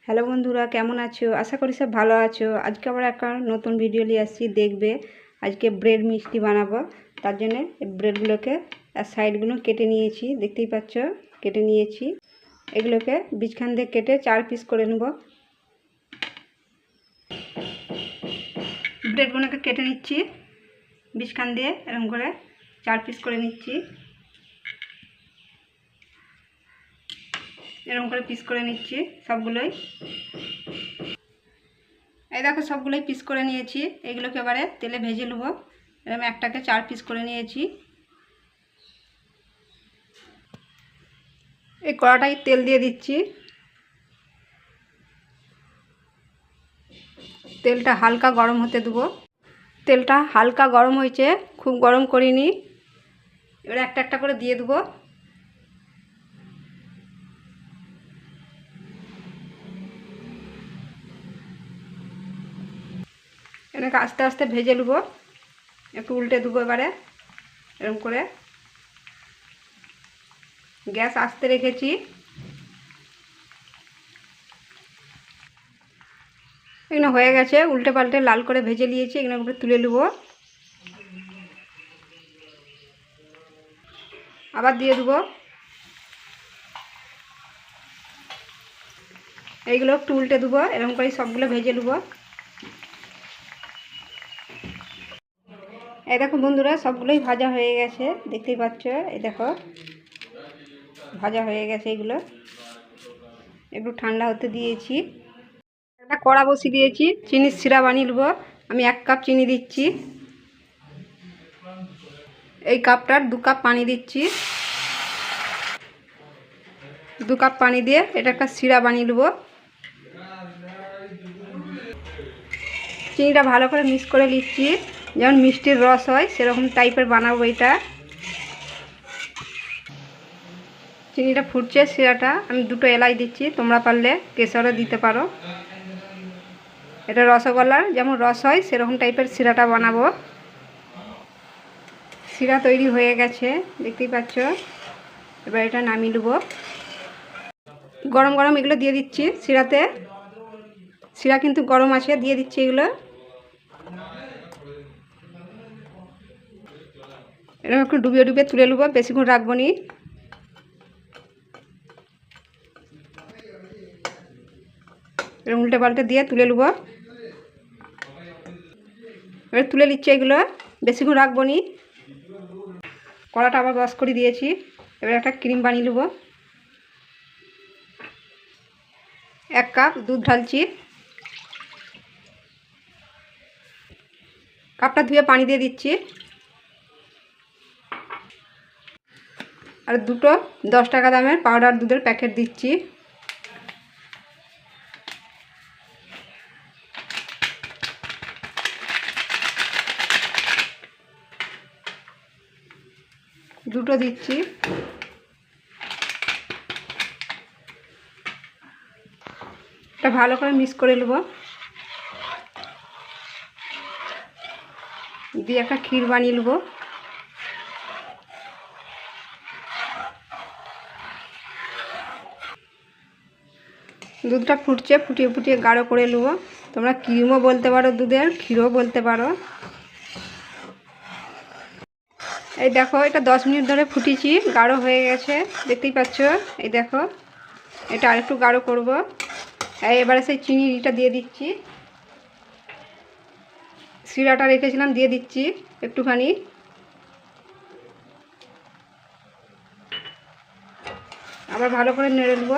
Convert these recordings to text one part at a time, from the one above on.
Hello বন্ধুরা, কেমন আছো? আশা করি সব ভালো আছো। আজকে আবার একটা নতুন ভিডিও নিয়ে আসছি, দেখবে। আজকে ব্রেড মিষ্টি বানাবো। তার জন্য ব্রেডগুলোকে আর সাইডগুলো কেটে নিয়েছি, দেখতেই পাচ্ছ কেটে নিয়েছি। এগুলোকে বীজখান দিয়ে কেটে 4 পিস করে নেব। ব্রেডগুলোকে কেটে নিচ্ছি বীজখান দিয়ে, এরকম করে 4 পিস করে নিচ্ছি। এরকম করে পিস করে নিচ্ছি সবগুলোই। এই দেখো সবগুলোই পিস করে নিয়েছি। এগুলোকে এবারে তেলে ভেজে নেবো। এরকম একটাকে 4 পিস করে নিয়েছি। এই কড়াটায় তেল দিয়ে দিচ্ছি। তেলটা হালকা গরম হতে দেবো। তেলটা হালকা গরম হয়েছে, খুব গরম করিনি। এবারে একটা একটা করে দিয়ে দেবো। এটাকে আস্তে আস্তে ভেজে নেবো। একটু উল্টে দেবো এবারে, এরকম করে। গ্যাস আস্তে রেখেছি। এগুলো হয়ে গেছে, উল্টে পাল্টে লাল করে ভেজে নিয়েছি। এগুলো উপরে তুলে নেবো। আবার দিয়ে দেবো। এইগুলো একটু উল্টে দেবো, এরকম করে সবগুলো ভেজে নেবো। এই দেখো বন্ধুরা, সবগুলোই ভাজা হয়ে গেছে, দেখতেই পাচ্ছ। এই দেখো ভাজা হয়ে গেছে। এগুলো একটু ঠান্ডা হতে দিয়েছি। একটা কড়া বসিয়ে দিয়েছি, চিনির সিরা বানিয়ে নেবো। আমি 1 কাপ চিনি দিচ্ছি। এই কাপটার 2 কাপ পানি দিচ্ছি। 2 কাপ পানি দিয়ে এটা একটা সিরা বানিয়ে নেবো। চিনিটা ভালো করে মিক্স করে নিচ্ছি, যেমন মিষ্টির রস হয় সেরকম টাইপের বানাবো এটা। চিনিটা ফুটছে, সিরাটা আমি 2টো এলাচ দিচ্ছি, তোমরা পারলে কেশরও দিতে পারো। এটা রসগোল্লার যেমন রস হয় সেরকম টাইপের সিরাটা বানাবো। সিরা তৈরি হয়ে গেছে, দেখতেই পাচ্ছ। এবার এটা নামিয়ে নেবো। গরম গরম এগুলো দিয়ে দিচ্ছি সিরাতে। সিরা কিন্তু গরম আছে, দিয়ে দিচ্ছি এগুলো। এরকম একটু ডুবিয়ে ডুবিয়ে তুলে নেবো, বেশিক্ষণ রাখবো নি। এরকম উল্টে পাল্টে দিয়ে তুলে নেবো। এবার তুলে নিচ্ছে এগুলো, বেশিক্ষণ রাখবো নি। কড়াটা আবার গরম করে দিয়েছি। এবার একটা ক্রিম বানিয়ে নেবো। 1 কাপ দুধ ঢালছি। কাপটা ধুয়ে পানি দিয়ে দিচ্ছি। আর 2টো 10 টাকা দামের পাউডার দুধের প্যাকেট দিচ্ছি। দুটো দিচ্ছি। এটা ভালো করে মিক্স করে নেব, দিয়ে একটা ক্ষীর বানিয়ে নেব। দুধটা ফুটছে, ফুটিয়ে ফুটিয়ে গাঢ় করে নেব। তোমরা ক্রিমও বলতে পারো, দুধের ক্ষীরও বলতে পারো। এই দেখো, এটা 10 মিনিট ধরে ফুটিয়েছি, গাঢ় হয়ে গেছে, দেখতেই পাচ্ছ। এই দেখো, এটা আরেকটু গাঢ় করব। এবারে সেই চিনিটা দিয়ে দিচ্ছি। সিরাটা রেখেছিলাম, দিয়ে দিচ্ছি একটুখানি। আবার ভালো করে নেড়ে নেব।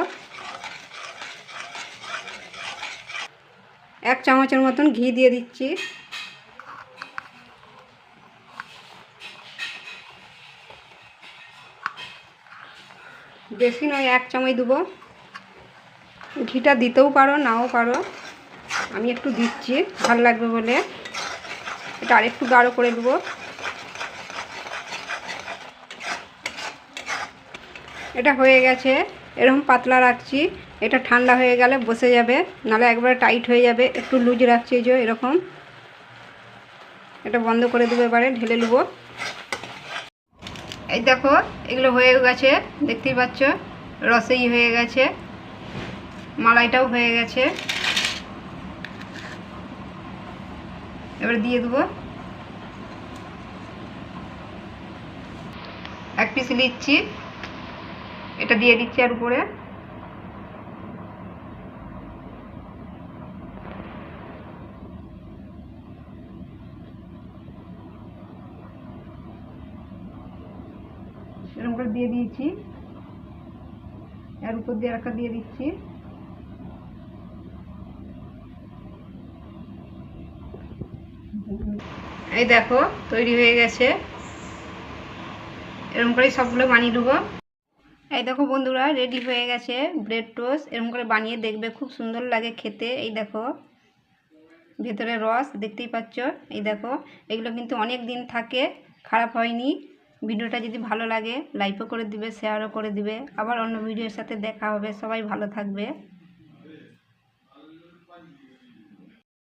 1 চামচের মতন ঘি দিয়ে দিচ্ছি। বেশি নয়, 1 চামচ দেবো। ঘিটা দিতেও পারো, নাও পারো। আমি একটু দিচ্ছি, ভালো লাগবে বলে। এটা আরেকটু গাঢ় করে দেবো। এটা হয়ে গেছে, এরকম পাতলা রাখছি। এটা ঠান্ডা হয়ে গেলে বসে যাবে, নাহলে একবারে টাইট হয়ে যাবে। একটু লুজ রাখছি, এই যে এরকম। এটা বন্ধ করে দেবো, এবারে ঢেলে নেবো। এই দেখো, এগুলো হয়ে গেছে, দেখতেই পাচ্ছ, রসেই হয়ে গেছে। মালাইটাও হয়ে গেছে, এবার দিয়ে দেবো। এক পিস নিচ্ছি, এটা দিয়ে দিচ্ছি আর উপরে। এরকম করে দিয়ে দিয়েছি, এর উপর দিয়ে একটা দিয়ে দিচ্ছি। এই দেখো তৈরি হয়ে গেছে। এরকম করে সবগুলো বানিয়ে দেবো। এই দেখো বন্ধুরা, রেডি হয়ে গেছে ব্রেড টোস্ট। এরকম করে বানিয়ে দেখবে, খুব সুন্দর লাগে খেতে। এই দেখো ভেতরে রস দেখতেই পাচ্ছ। এই দেখো, এগুলো কিন্তু অনেক দিন থাকে, খারাপ হয়নি। ভিডিওটা যদি ভালো লাগে লাইকও করে দিবে, শেয়ারও করে দিবে। আবার অন্য ভিডিওর সাথে দেখা হবে। সবাই ভালো থাকবে।